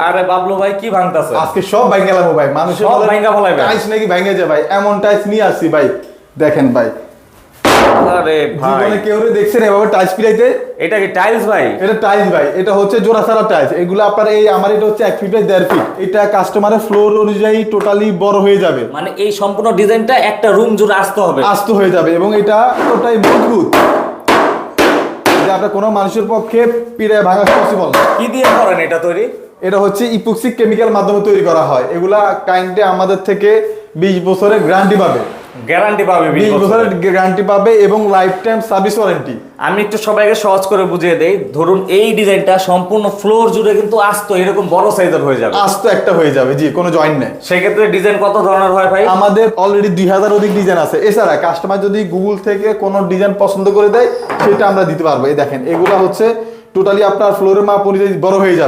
আরে বাবলু ভাই কি ভাঙতাছে? আজকে সব ভাঙা গেলাম ভাই, মানুষের সব ভাঙা ফলাইবে। টাইলস নাকি ভাঙা যায় ভাই, এমন টাইলস নিয়ে আসছি ভাই, দেখেন ভাই। আরে ভাই জীবনে কেউ দেখছেন এভাবে টাইলস পিলাইতে? এটা কি টাইলস ভাই? এটা টাইলস ভাই, এটা হচ্ছে জোড়া ছাড়া টাইলস। এগুলো আপনার এই আমার এটা হচ্ছে 1 ফিট বাই 1.5 ফিট। এটা কাস্টমারের ফ্লোর অনুযায়ী টোটালি বড় হয়ে যাবে, মানে এই সম্পূর্ণ ডিজাইনটা একটা রুম জুড়ে আসতে হবে, আস্ত হয়ে যাবে এবং এটা ওটাই মজবুত, যে আপনার কোনো মানুষের পক্ষে পিড়ায় ভাঙা পসিবল না। কি দিয়ে করেন এটা তৈরি? এটা হচ্ছে ইপক্সি কেমিক্যাল মাধ্যমে তৈরি করা হয়। এগুলা কাইন্ডে আমাদের থেকে 20 বছরের গ্যারান্টি পাবে, গ্যারান্টি পাবে 20 বছরের গ্যারান্টি পাবে এবং লাইফ টাইম সার্ভিস ওয়ারেন্টি। আমি একটু সবাইকে সহজ করে বুঝিয়ে দেই। ধরুন এই ডিজাইনটা সম্পূর্ণ ফ্লোর জুড়ে কিন্তু আস্ত এরকম বড় সাইজের হয়ে যাবে, আস্ত একটা হয়ে যাবে, জি, কোনো জয়েন্ট নেই। সেক্ষেত্রে ডিজাইন কত ধরনের হয় ভাই? আমাদের অলরেডি 2000 অধিক ডিজাইন আছে। এছাড়া কাস্টমার যদি গুগল থেকে কোনো ডিজাইন পছন্দ করে দেয় সেটা আমরা দিতে পারবো। এই দেখেন, এগুলা হচ্ছে টোটালি আপনার ফ্লোরের মাপ অনুযায়ী বড় হয়ে যাবে।